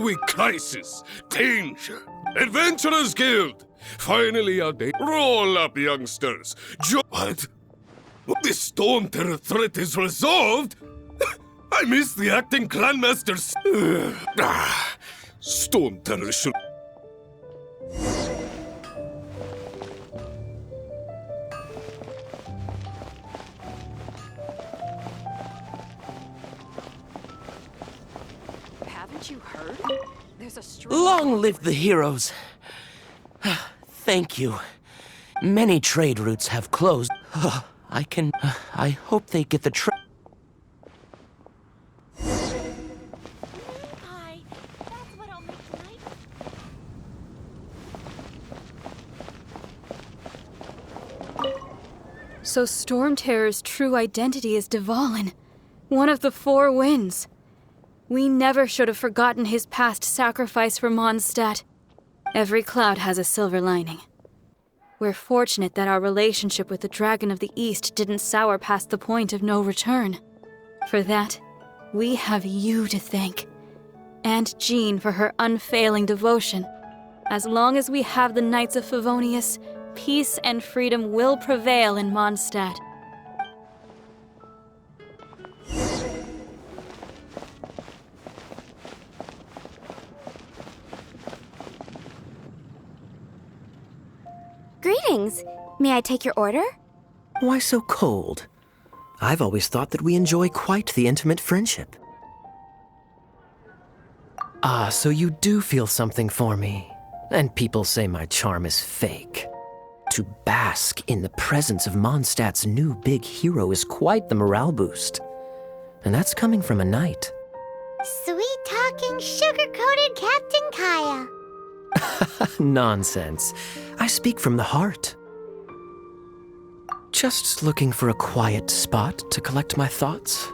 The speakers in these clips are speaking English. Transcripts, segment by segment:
we crisis, danger, adventurers guild. Finally a day. Roll up, youngsters. What? This storm terror threat is resolved? I missed the acting clan masters. Storm terror should... Haven't you heard? There's a Long live the heroes. Thank you. Many trade routes have closed. I hope they get the Hi, that's what I'll make tonight. So Storm Terror's true identity is Dvalin, one of the Four Winds. We never should have forgotten his past sacrifice for Mondstadt. Every cloud has a silver lining. We're fortunate that our relationship with the Dragon of the East didn't sour past the point of no return. For that, we have you to thank. And Jean for her unfailing devotion. As long as we have the Knights of Favonius, peace and freedom will prevail in Mondstadt. Greetings. May I take your order? Why so cold? I've always thought that we enjoy quite the intimate friendship. Ah, so you do feel something for me. And people say my charm is fake. To bask in the presence of Mondstadt's new big hero is quite the morale boost. And that's coming from a knight. Sweet-talking, sugar-coated Captain Kaya. Nonsense. I speak from the heart. Just looking for a quiet spot to collect my thoughts.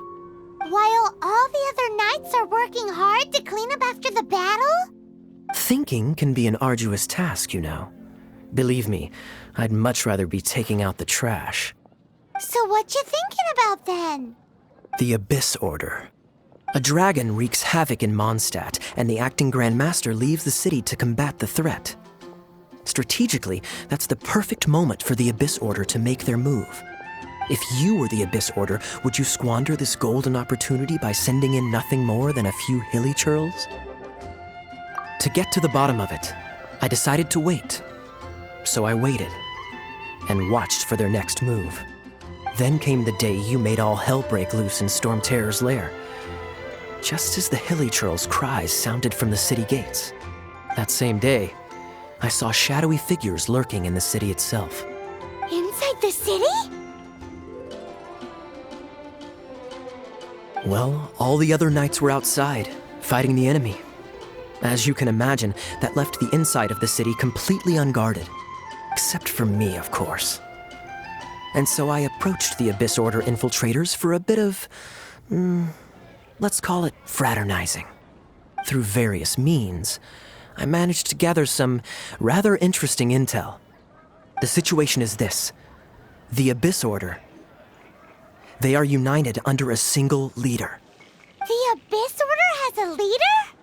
While all the other knights are working hard to clean up after the battle? Thinking can be an arduous task, you know. Believe me, I'd much rather be taking out the trash. So what you thinking about then? The Abyss Order. A dragon wreaks havoc in Mondstadt, and the acting Grand Master leaves the city to combat the threat. Strategically, that's the perfect moment for the Abyss Order to make their move. If you were the Abyss Order, would you squander this golden opportunity by sending in nothing more than a few hilly churls? To get to the bottom of it, I decided to wait. So I waited, and watched for their next move. Then came the day you made all hell break loose in Storm Terror's lair. Just as the hilly churls' cries sounded from the city gates. That same day, I saw shadowy figures lurking in the city itself. Inside the city? Well, all the other knights were outside, fighting the enemy. As you can imagine, that left the inside of the city completely unguarded. Except for me, of course. And so I approached the Abyss Order infiltrators for a bit of, let's call it fraternizing. Through various means, I managed to gather some rather interesting intel. The situation is this. The Abyss Order. They are united under a single leader. The Abyss Order has a leader?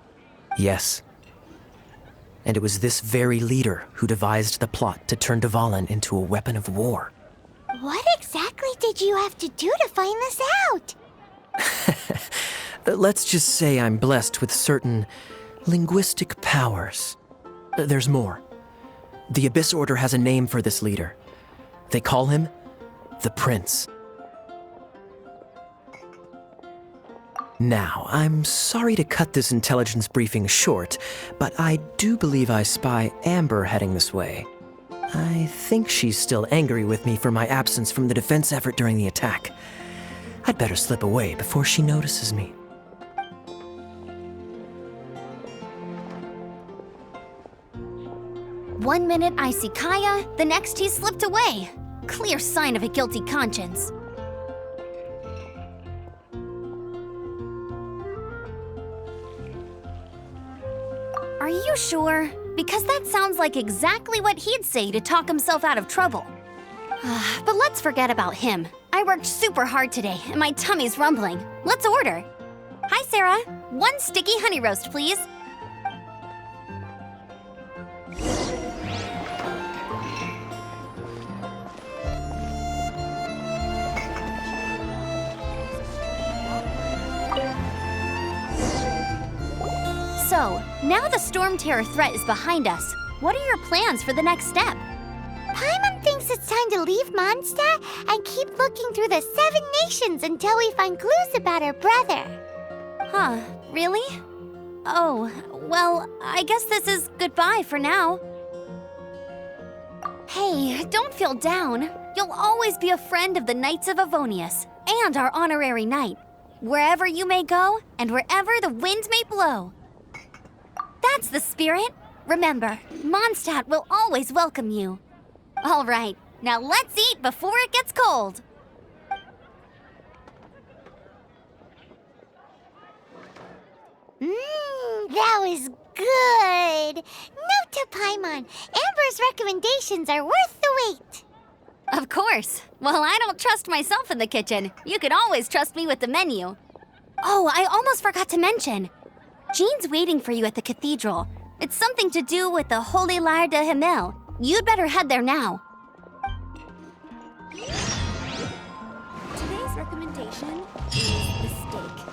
Yes. And it was this very leader who devised the plot to turn Dvalin into a weapon of war. What exactly did you have to do to find this out? Let's just say I'm blessed with certain linguistic powers. There's more. The Abyss Order has a name for this leader. They call him the Prince. Now, I'm sorry to cut this intelligence briefing short, but I do believe I spy Amber heading this way. I think she's still angry with me for my absence from the defense effort during the attack. I'd better slip away before she notices me. One minute I see Kaya, the next he slipped away. Clear sign of a guilty conscience. Are you sure? Because that sounds like exactly what he'd say to talk himself out of trouble. But let's forget about him. I worked super hard today, and my tummy's rumbling. Let's order. Hi, Sarah. 1 sticky honey roast, please. So, now the Storm Terror threat is behind us. What are your plans for the next step? Paimon thinks it's time to leave Mondstadt and keep looking through the 7 nations until we find clues about her brother. Huh, really? Oh, well, I guess this is goodbye for now. Hey, don't feel down. You'll always be a friend of the Knights of Avonius and our honorary knight. Wherever you may go and wherever the wind may blow. That's the spirit. Remember, Mondstadt will always welcome you. All right, now let's eat before it gets cold. That was good. Note to Paimon, Amber's recommendations are worth the wait. Of course. Well, I don't trust myself in the kitchen. You can always trust me with the menu. Oh, I almost forgot to mention. Jean's waiting for you at the cathedral. It's something to do with the Holy Lyre de Himmel. You'd better head there now. Today's recommendation is the steak.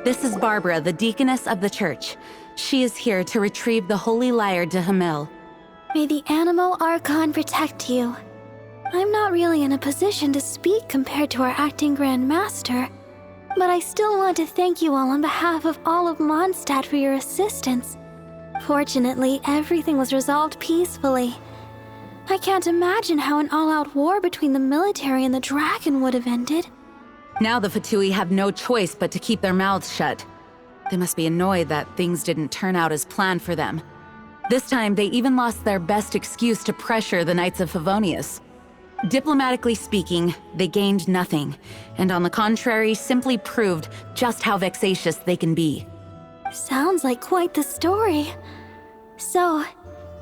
This is Barbara, the deaconess of the church. She is here to retrieve the Holy Lyre de Himmel. May the Animal Archon protect you. I'm not really in a position to speak compared to our acting Grand Master, but I still want to thank you all on behalf of all of Mondstadt for your assistance. Fortunately, everything was resolved peacefully. I can't imagine how an all-out war between the military and the dragon would have ended. Now the Fatui have no choice but to keep their mouths shut. They must be annoyed that things didn't turn out as planned for them. This time, they even lost their best excuse to pressure the Knights of Favonius. Diplomatically speaking, they gained nothing, and on the contrary, simply proved just how vexatious they can be. Sounds like quite the story. So,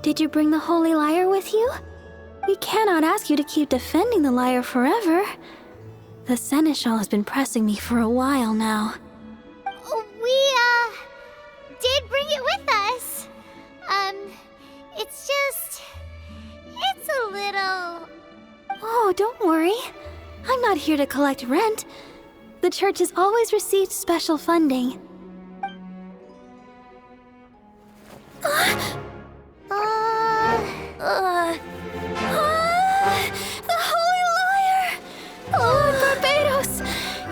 did you bring the Holy Lyre with you? We cannot ask you to keep defending the lyre forever. The Seneschal has been pressing me for a while now. We, did bring it with us. It's a little... Oh, don't worry. I'm not here to collect rent. The church has always received special funding. The Holy Lyre! Lord Barbados!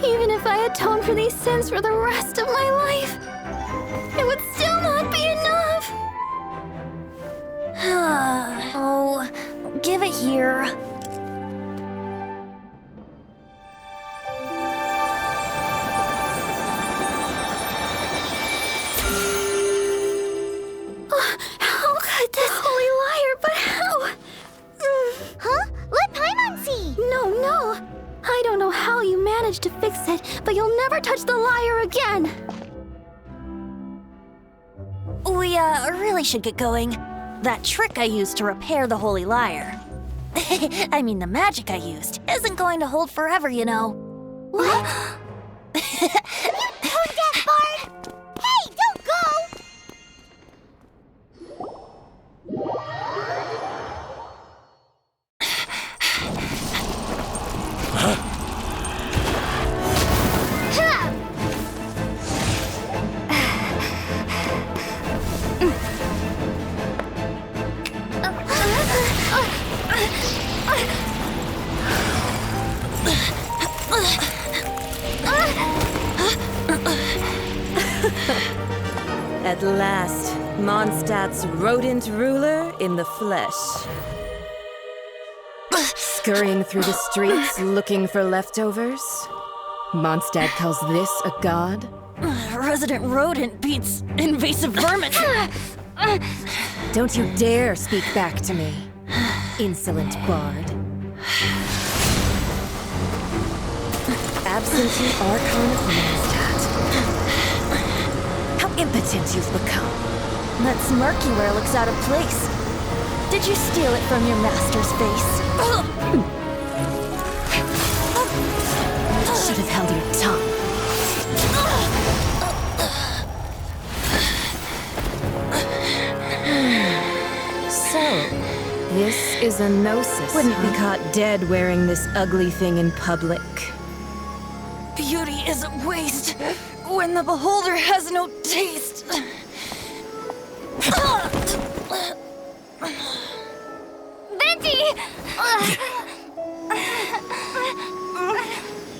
Even if I atone for these sins for the rest of my life, it would still not be enough! Oh, give it here. How could this Holy Lyre, but how? Huh? Let Paimon see! No. I don't know how you managed managed to fix it, but you'll never touch the lyre again! We, really should get going. That trick I used to repair the Holy Lyre. I mean, the magic I used isn't going to hold forever, you know. What? You tone deaf, Bard! Hey, don't go! At last, Mondstadt's rodent ruler in the flesh. Scurrying through the streets looking for leftovers? Mondstadt calls this a god? Resident rodent beats invasive vermin. Don't you dare speak back to me, insolent bard. Absentee Archon of Mondstadt. How impotent you've become. That smirky wear looks out of place. Did you steal it from your master's face? Should have held your tongue. So, this is a gnosis. Wouldn't be caught dead wearing this ugly thing in public. Beauty is a waste when the beholder has no taste. Venti!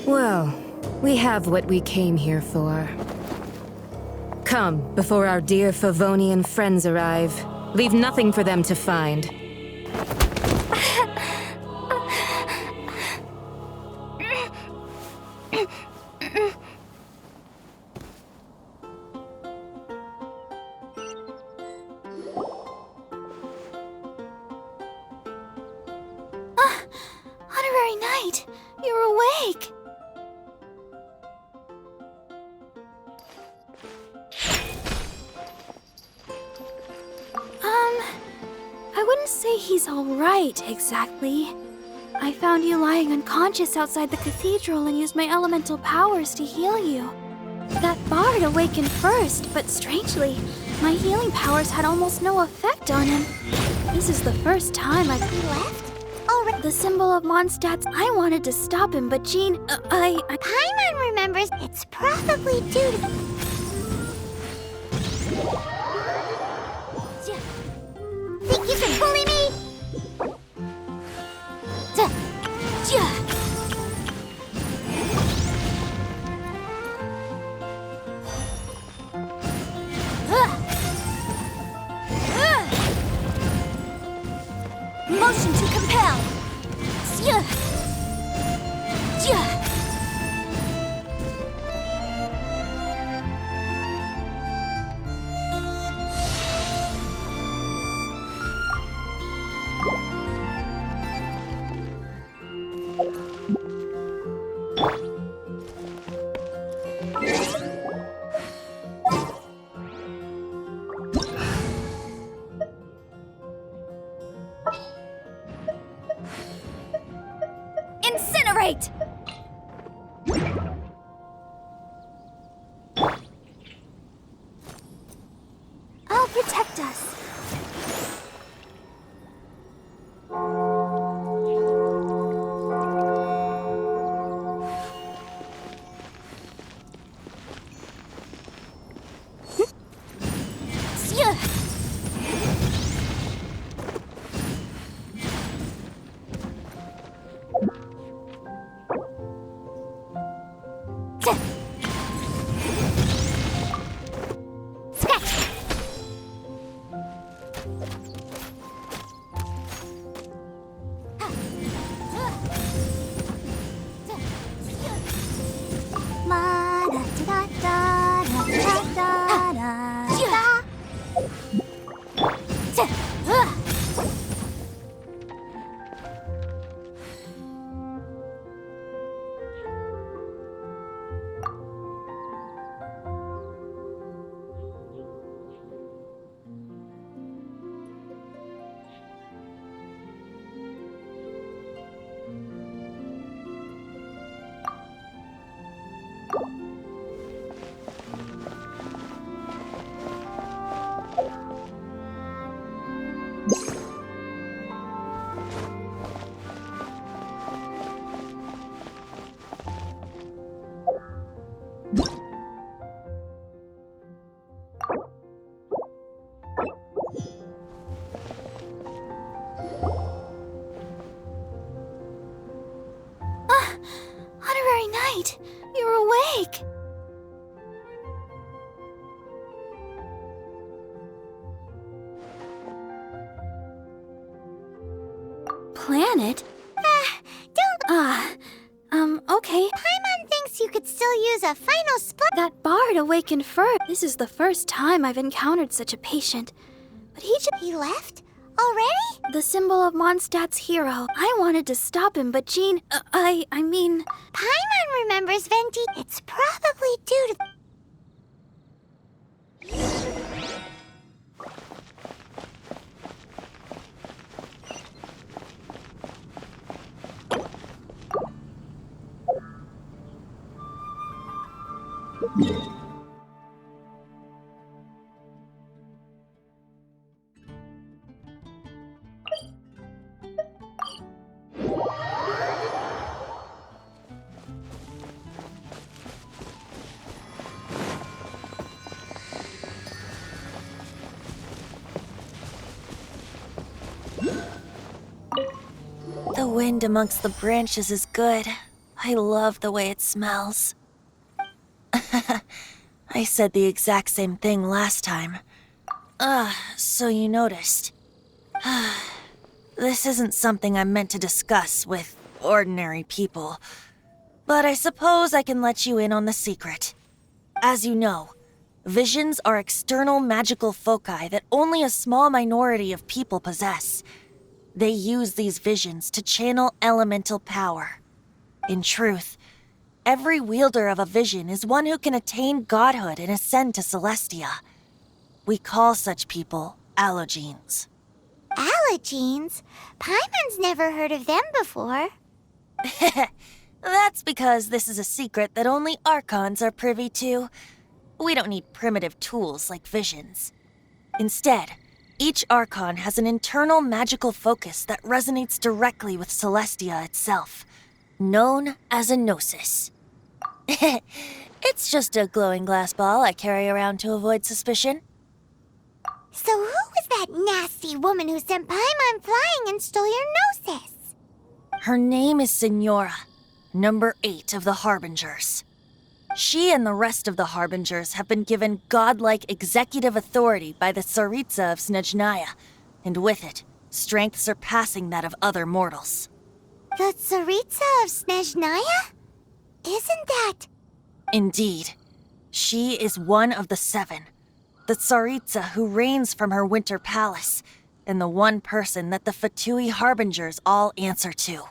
Well, we have what we came here for. Come, before our dear Favonian friends arrive. Leave nothing for them to find. Honorary Knight, you're awake! I wouldn't say he's alright, exactly. I found you lying unconscious outside the cathedral and used my elemental powers to heal you. That bard awakened first, but strangely, my healing powers had almost no effect on him. This is the first time I've left. Alright. The symbol of Mondstadt's. I wanted to stop him, but Jean, Paimon remembers it's probably due to... Think you can bully me? Motion to compel. Incinerate! I'll protect us. Kinght, you're awake. Planet? Okay. Paimon thinks you could still use a final split. That bard awakened first. This is the first time I've encountered such a patient. But He left? Already? the symbol of Mondstadt's hero. I wanted to stop him, but Jean, I mean... Paimon remembers Venti. It's probably due to... The wind amongst the branches is good. I love the way it smells. I said the exact same thing last time. So you noticed. This isn't something I'm meant to discuss with ordinary people, but I suppose I can let you in on the secret. As you know, visions are external magical foci that only a small minority of people possess. They use these visions to channel elemental power. In truth, every wielder of a vision is one who can attain godhood and ascend to Celestia. We call such people allogenes. Allogenes? Paimon's never heard of them before. That's because this is a secret that only Archons are privy to. We don't need primitive tools like visions. Instead, each Archon has an internal magical focus that resonates directly with Celestia itself, known as a gnosis. It's just a glowing glass ball I carry around to avoid suspicion. So who was that nasty woman who sent Paimon flying and stole your gnosis? Her name is Signora, number 8 of the Harbingers. She and the rest of the Harbingers have been given godlike executive authority by the Tsaritsa of Snezhnaya, and with it, strength surpassing that of other mortals. The Tsaritsa of Snezhnaya? Isn't that... Indeed. She is one of the 7, the Tsaritsa who reigns from her winter palace, and the one person that the Fatui Harbingers all answer to.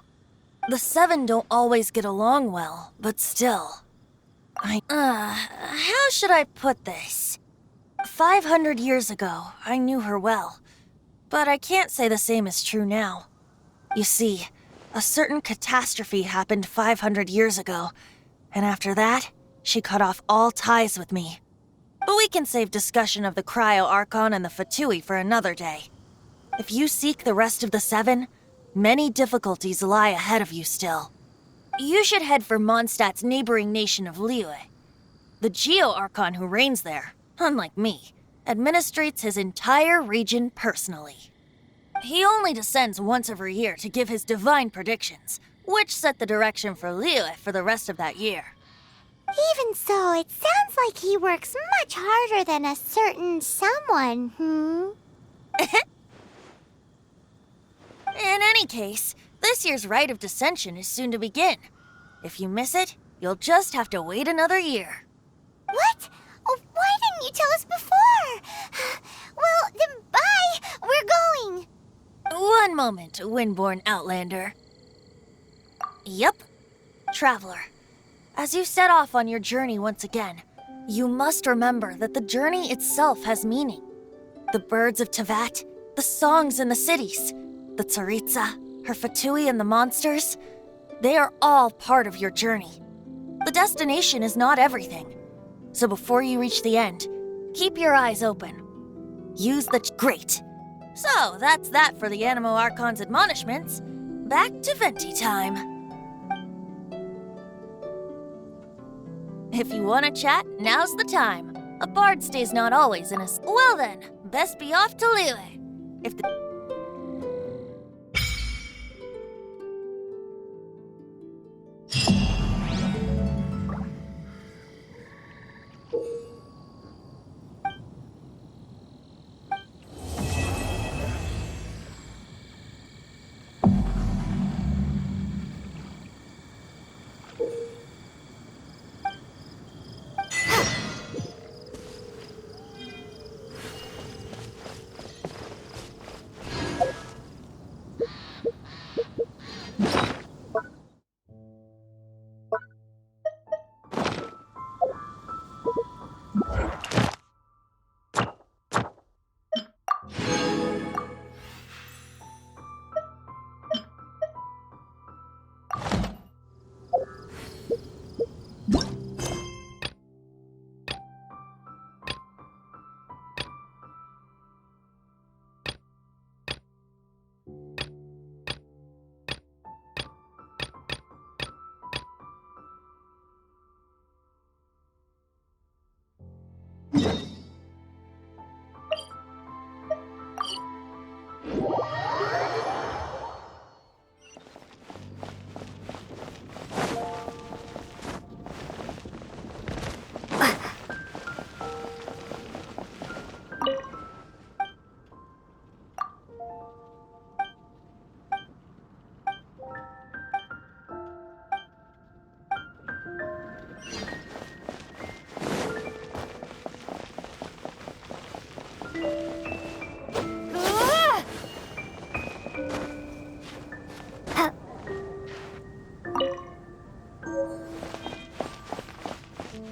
The 7 don't always get along well, but still... how should I put this? 500 years ago, I knew her well, but I can't say the same is true now. You see, a certain catastrophe happened 500 years ago, and after that, she cut off all ties with me. But we can save discussion of the Cryo-Archon and the Fatui for another day. If you seek the rest of the 7, many difficulties lie ahead of you still. You should head for Mondstadt's neighboring nation of Liyue. The Geo-Archon who reigns there, unlike me, administrates his entire region personally. He only descends once every year to give his divine predictions, which set the direction for Liyue for the rest of that year. Even so, it sounds like he works much harder than a certain someone, In any case, this year's Rite of Descension is soon to begin. If you miss it, you'll just have to wait another year. What? Oh, why didn't you tell us before? Well, then bye! We're going! One moment, Windborn Outlander. Yep, Traveler. As you set off on your journey once again, you must remember that the journey itself has meaning. The birds of Tevat, the songs in the cities, the Tsaritsa, her Fatui and the monsters, they are all part of your journey. The destination is not everything. So before you reach the end, keep your eyes open. Use the... Great! So, that's that for the Animo Archon's admonishments. Back to Venti time. If you want to chat, now's the time. A bard stays not always in a... Well then, best be off to Liyue. If the...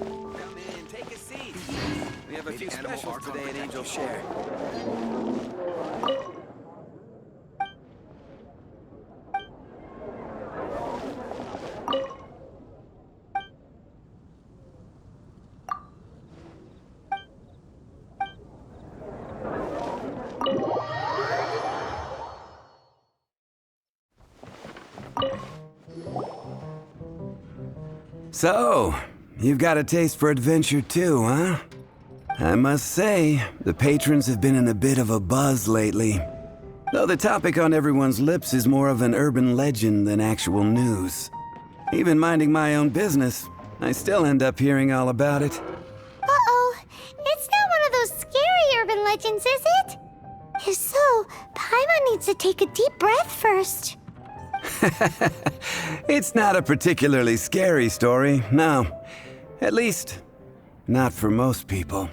Come in, take a seat. We have a few specials today at Angel Share. So, you've got a taste for adventure too, huh? I must say, the patrons have been in a bit of a buzz lately. Though the topic on everyone's lips is more of an urban legend than actual news. Even minding my own business, I still end up hearing all about it. Uh-oh. It's not one of those scary urban legends, is it? If so, Paimon needs to take a deep breath first. It's not a particularly scary story, no. At least, not for most people.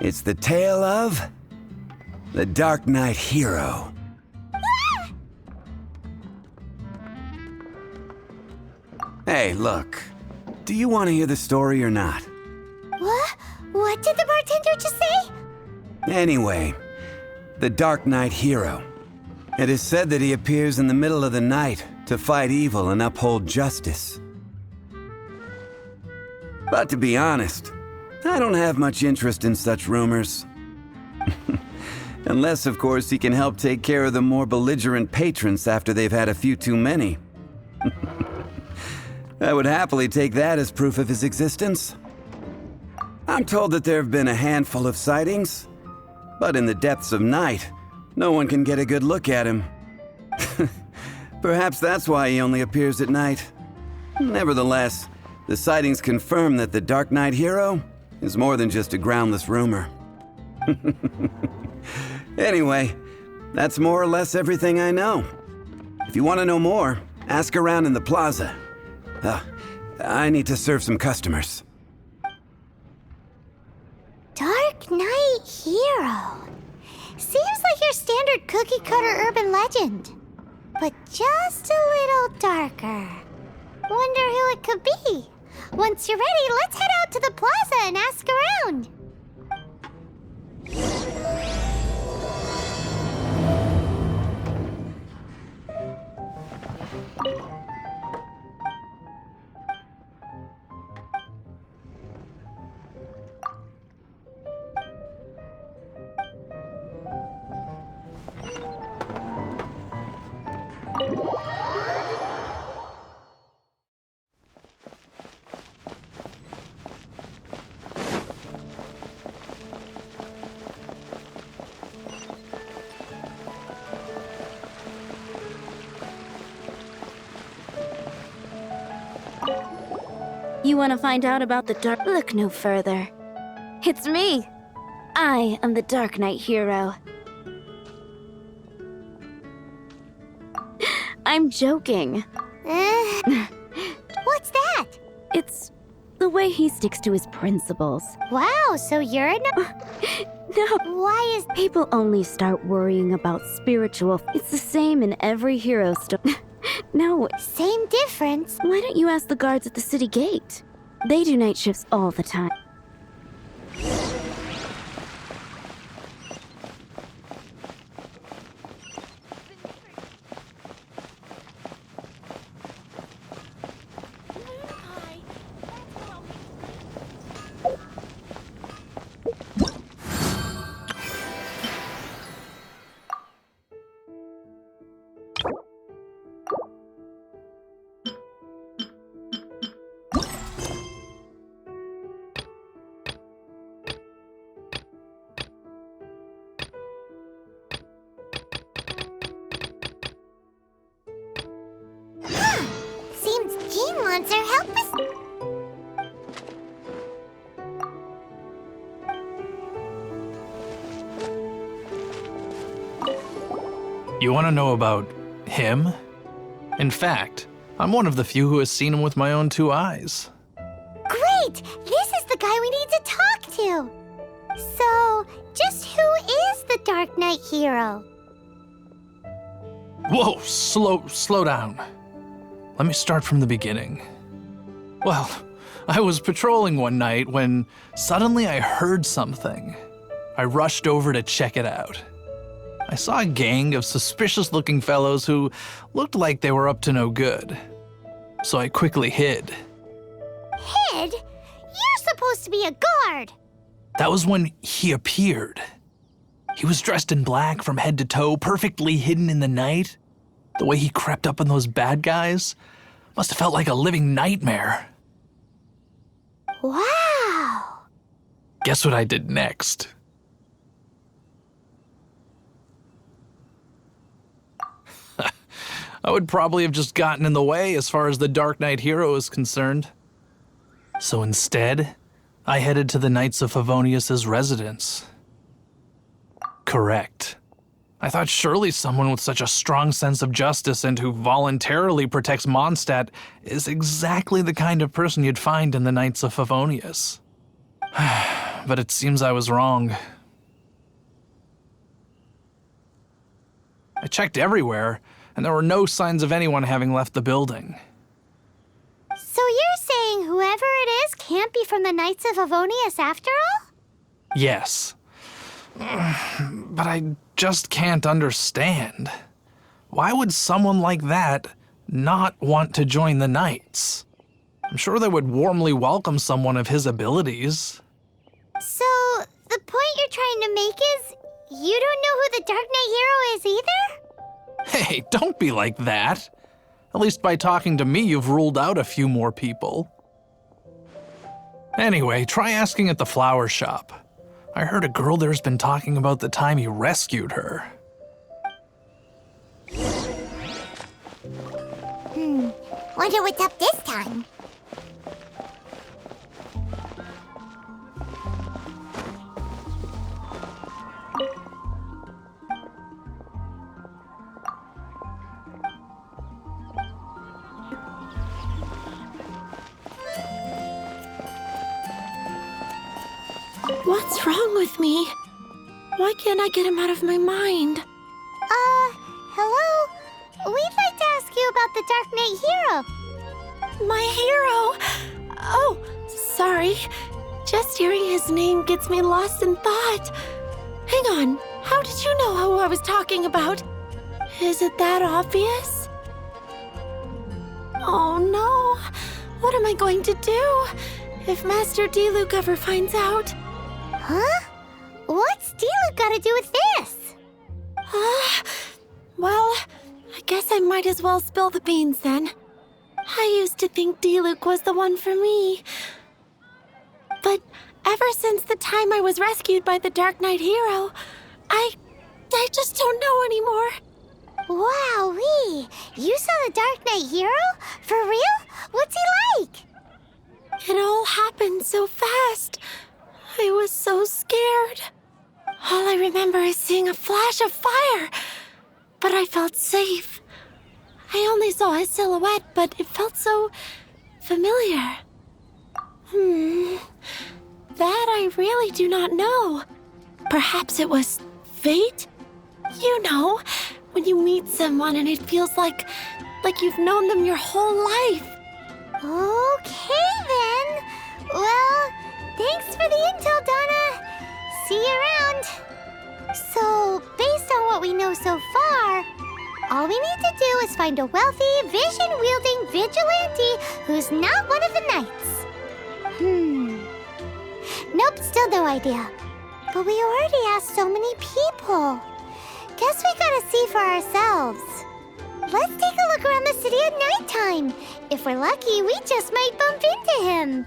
It's the tale of the Dark Knight hero. Hey, look. Do you want to hear the story or not? What? What did the bartender just say? Anyway, the Dark Knight hero. It is said that he appears in the middle of the night to fight evil and uphold justice. But to be honest, I don't have much interest in such rumors. Unless, of course, he can help take care of the more belligerent patrons after they've had a few too many. I would happily take that as proof of his existence. I'm told that there have been a handful of sightings, but in the depths of night, no one can get a good look at him. Perhaps that's why he only appears at night. Nevertheless, the sightings confirm that the Dark Knight hero is more than just a groundless rumor. Anyway, that's more or less everything I know. If you want to know more, ask around in the plaza. I need to serve some customers. Dark Knight hero. Seems like your standard cookie-cutter urban legend. But just a little darker. Wonder who it could be. Once you're ready, let's head out to the plaza and ask around. You want to find out about the dark? Look no further. It's me. I am the Dark Knight hero. I'm joking. What's that? It's the way he sticks to his principles. Wow, so you're No. Why is... People only start worrying about spiritual. It's the same in every hero story. No. Same difference. Why don't you ask the guards at the city gate? They do night shifts all the time. sponsor help us? You want to know about him? In fact, I'm one of the few who has seen him with my own 2 eyes. Great! This is the guy we need to talk to! So, just who is the Dark Knight hero? Whoa, slow down. Let me start from the beginning. Well, I was patrolling one night when suddenly I heard something. I rushed over to check it out. I saw a gang of suspicious-looking fellows who looked like they were up to no good. So I quickly hid. Hid? You're supposed to be a guard! That was when he appeared. He was dressed in black from head to toe, perfectly hidden in the night. The way he crept up on those bad guys must have felt like a living nightmare. Wow! Guess what I did next? I would probably have just gotten in the way as far as the Dark Knight hero is concerned. So instead, I headed to the Knights of Favonius' residence. Correct. I thought surely someone with such a strong sense of justice and who voluntarily protects Mondstadt is exactly the kind of person you'd find in the Knights of Favonius. But it seems I was wrong. I checked everywhere, and there were no signs of anyone having left the building. So you're saying whoever it is can't be from the Knights of Favonius after all? Yes. But I just can't understand. Why would someone like that not want to join the Knights? I'm sure they would warmly welcome someone of his abilities. So, the point you're trying to make is you don't know who the Dark Knight hero is either? Hey, don't be like that. At least by talking to me, you've ruled out a few more people. Anyway, try asking at the flower shop. I heard a girl there's been talking about the time you rescued her. Wonder what's up this time? What's wrong with me? Why can't I get him out of my mind? Hello? We'd like to ask you about the Dark Knight hero. My hero! Oh, sorry. Just hearing his name gets me lost in thought. Hang on, how did you know who I was talking about? Is it that obvious? Oh no, what am I going to do if Master Diluc ever finds out? Huh? What's Diluc got to do with this? Well, I guess I might as well spill the beans then. I used to think Diluc was the one for me. But ever since the time I was rescued by the Dark Knight hero, I just don't know anymore. Wowee! You saw the Dark Knight hero? For real? What's he like? It all happened so fast. I was so scared. All I remember is seeing a flash of fire, but I felt safe. I only saw his silhouette, but it felt so familiar. That I really do not know. Perhaps it was fate? You know, when you meet someone and it feels like you've known them your whole life. Okay then. Well, thanks for the intel, Donna. See you around. So, based on what we know so far, all we need to do is find a wealthy, vision-wielding vigilante who's not one of the knights. Nope, still no idea. But we already asked so many people. Guess we gotta see for ourselves. Let's take a look around the city at nighttime. If we're lucky, we just might bump into him.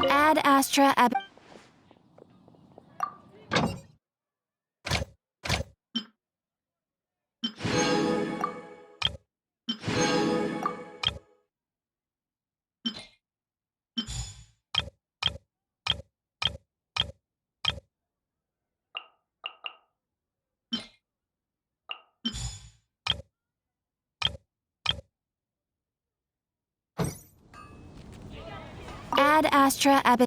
Ad Astra Ad Astra Ab.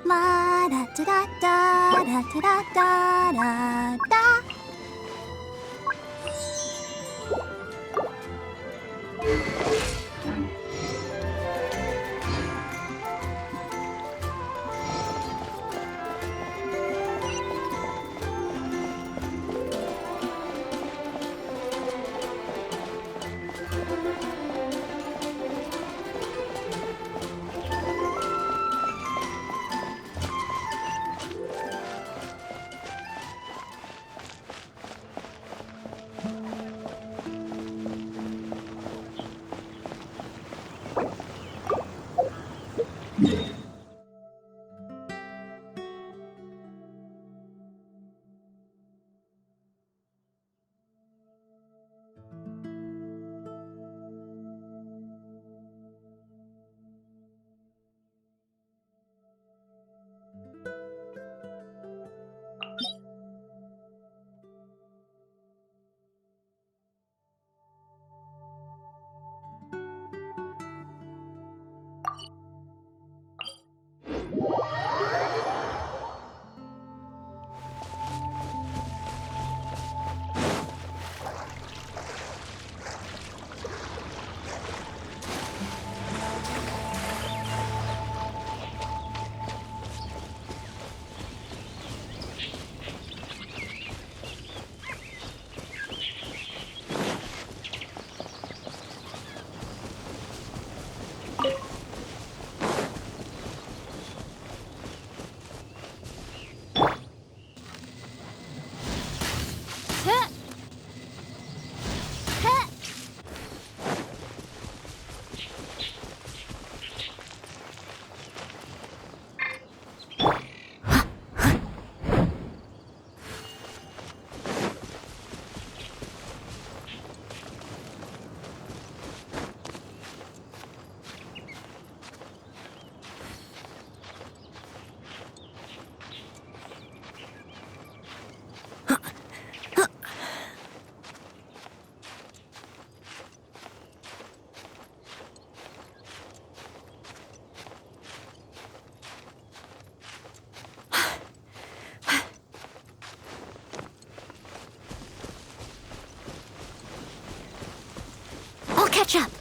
La da da da da da da da da da. Catch up.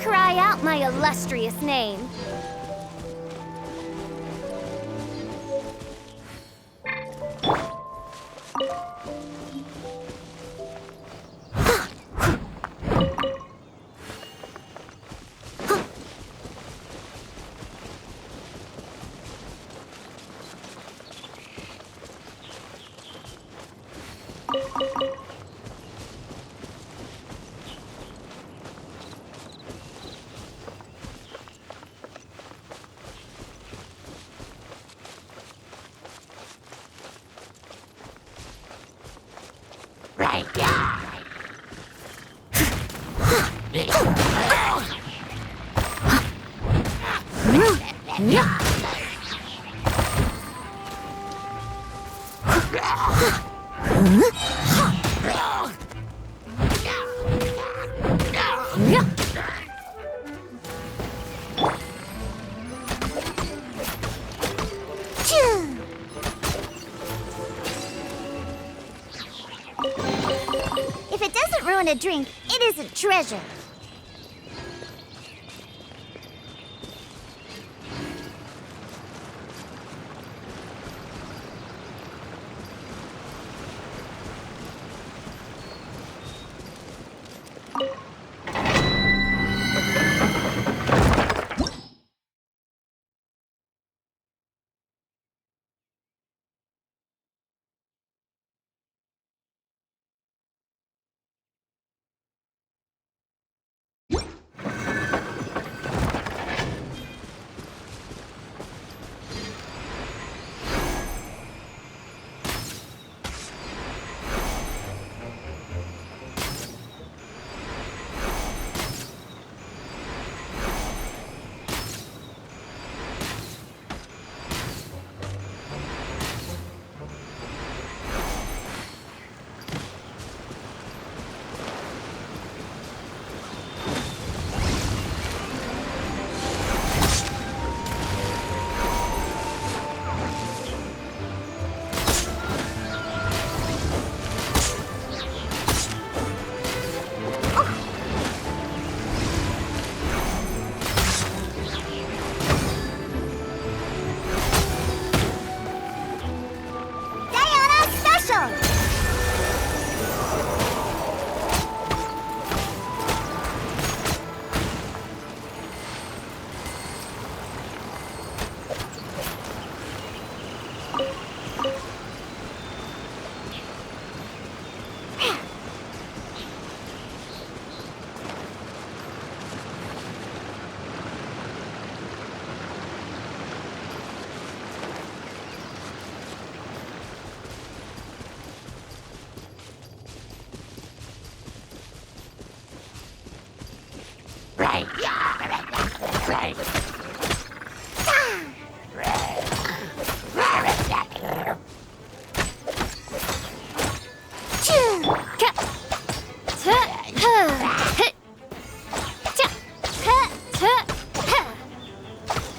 Cry out my illustrious name. If it doesn't ruin a drink, it isn't treasure.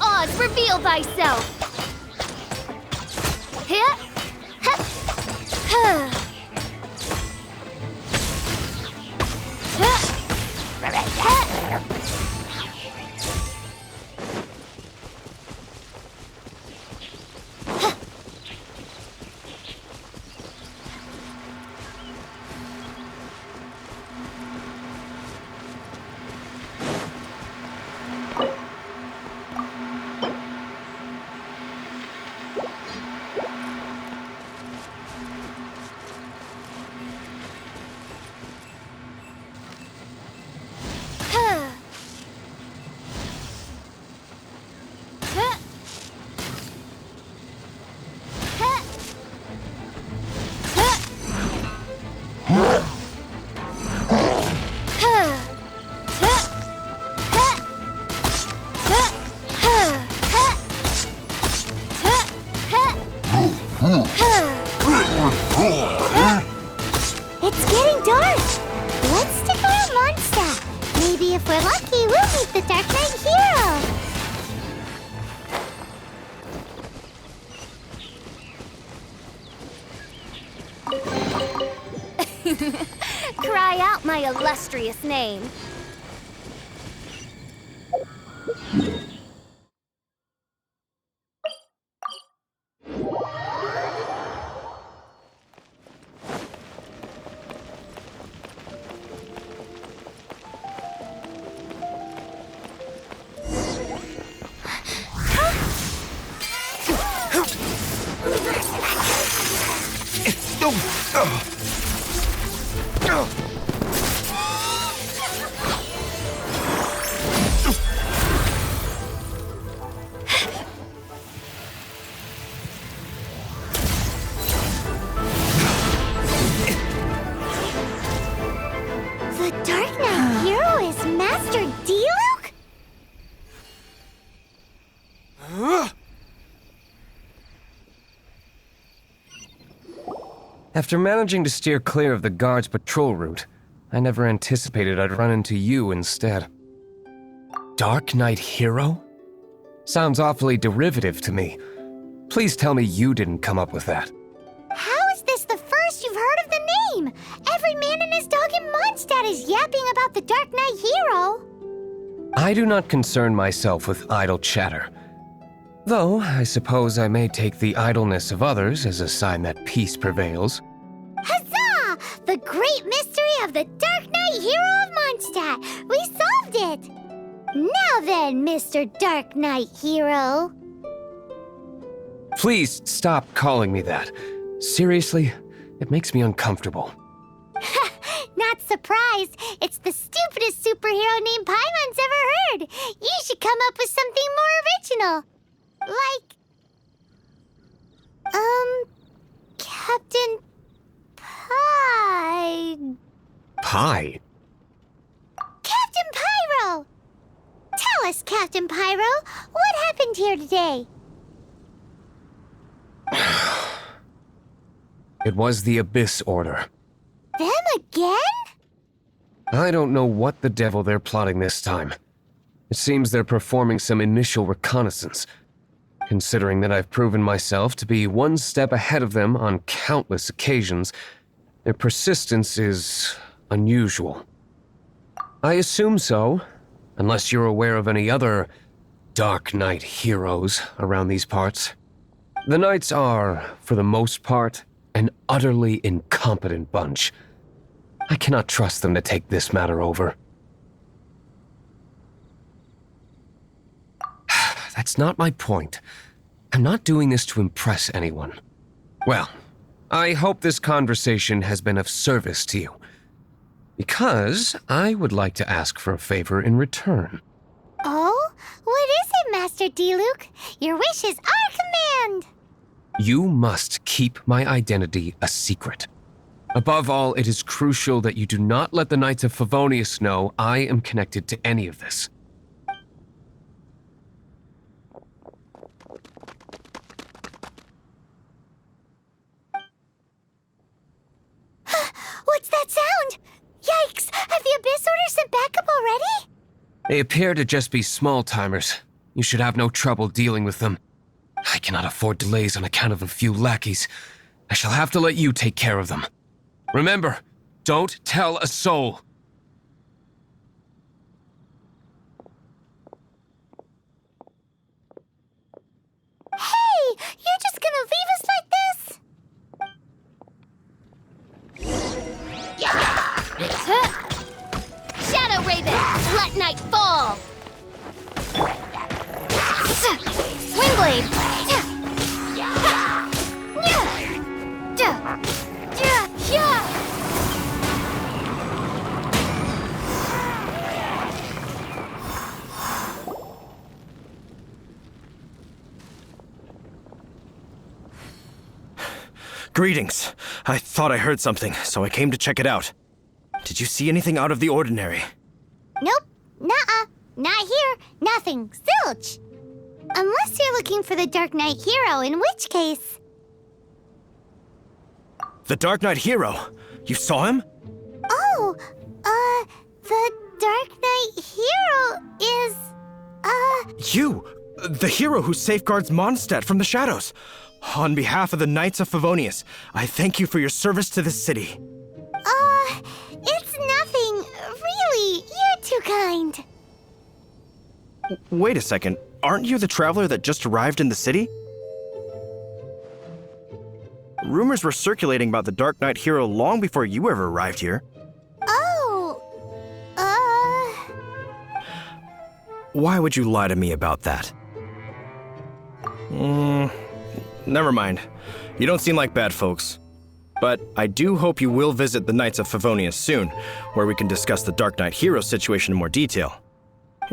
Oz, reveal thyself! It's getting dark. Let's stick around Mondstadt. Maybe if we're lucky, we'll meet the Dark Knight hero. Cry out my illustrious name. The Dark Knight hero is Master Diluc? After managing to steer clear of the guard's patrol route, I never anticipated I'd run into you instead. Dark Knight hero? Sounds awfully derivative to me. Please tell me you didn't come up with that. How is this the first you've heard of the name? Every man and his dog in Mondstadt is yapping about the Dark Knight hero. I do not concern myself with idle chatter. Though, I suppose I may take the idleness of others as a sign that peace prevails. Huzzah! The great mystery of the Dark Knight hero of Mondstadt! We solved it! Now then, Mr. Dark Knight hero. Please stop calling me that. Seriously, it makes me uncomfortable. Not surprised. It's the stupidest superhero name Paimon's ever heard. You should come up with something more original. Like... Captain Pie... Pie? Captain Pyro! Tell us, Captain Pyro, what happened here today? It was the Abyss Order. Them again? I don't know what the devil they're plotting this time. It seems they're performing some initial reconnaissance. Considering that I've proven myself to be one step ahead of them on countless occasions, their persistence is unusual. I assume so, unless you're aware of any other Dark Knight heroes around these parts. The Knights are, for the most part, an utterly incompetent bunch. I cannot trust them to take this matter over. That's not my point. I'm not doing this to impress anyone. Well, I hope this conversation has been of service to you. Because I would like to ask for a favor in return. Oh? What is it, Master Diluc? Your wish is our command! You must keep my identity a secret. Above all, it is crucial that you do not let the Knights of Favonius know I am connected to any of this. They appear to just be small-timers. You should have no trouble dealing with them. I cannot afford delays on account of a few lackeys. I shall have to let you take care of them. Remember, don't tell a soul. Hey! You're just gonna leave us like this? Shadow Raven, let night fall! Wingblade! Greetings. I thought I heard something, so I came to check it out. Did you see anything out of the ordinary? Nope. Nuh-uh. Not here. Nothing. Zilch. Unless you're looking for the Dark Knight hero, in which case... The Dark Knight hero? You saw him? Oh, the Dark Knight hero is, You! The hero who safeguards Mondstadt from the shadows. On behalf of the Knights of Favonius, I thank you for your service to this city. It's nothing. Really, you're too kind. Wait a second. Aren't you the traveler that just arrived in the city? Rumors were circulating about the Dark Knight hero long before you ever arrived here. Oh, Why would you lie to me about that? Never mind. You don't seem like bad folks. But I do hope you will visit the Knights of Favonius soon, where we can discuss the Dark Knight hero situation in more detail.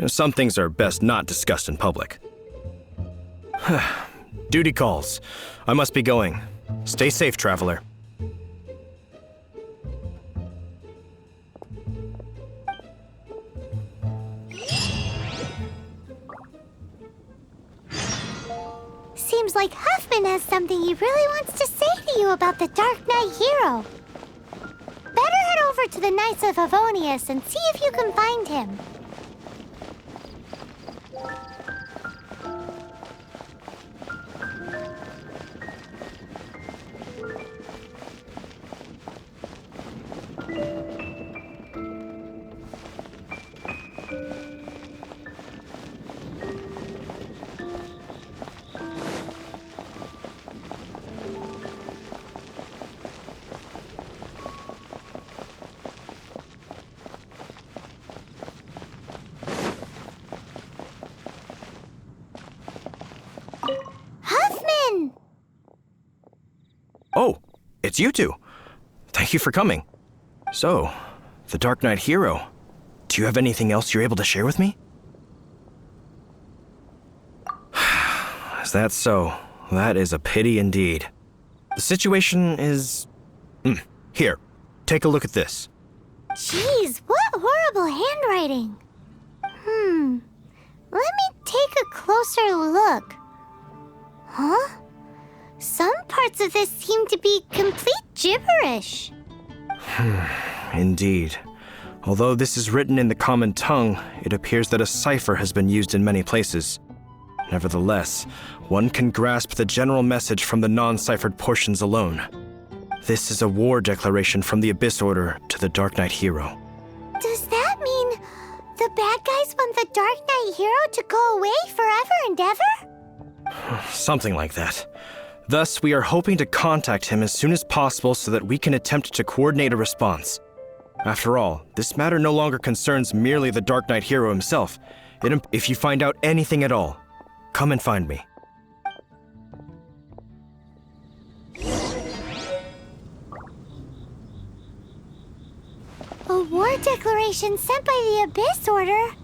Some things are best not discussed in public. Duty calls. I must be going. Stay safe, traveler. seems like Huffman has something he really wants to say to you about the Dark Knight hero. Better head over to the Knights of Favonius and see if you can find him. Huffman! Oh, it's you two. Thank you for coming. So, the Dark Knight hero. Do you have anything else you're able to share with me? Is that so? That is a pity indeed. The situation is... Here, take a look at this. Jeez, what horrible handwriting. Let me take a closer look. Huh? Some parts of this seem to be complete gibberish. Indeed. Although this is written in the common tongue, it appears that a cipher has been used in many places. Nevertheless, one can grasp the general message from the non-ciphered portions alone. This is a war declaration from the Abyss Order to the Dark Knight hero. Does that mean the bad guys want the Dark Knight hero to go away forever and ever? Something like that. Thus, we are hoping to contact him as soon as possible so that we can attempt to coordinate a response. After all, this matter no longer concerns merely the Dark Knight hero himself. If you find out anything at all, come and find me. A war declaration sent by the Abyss Order?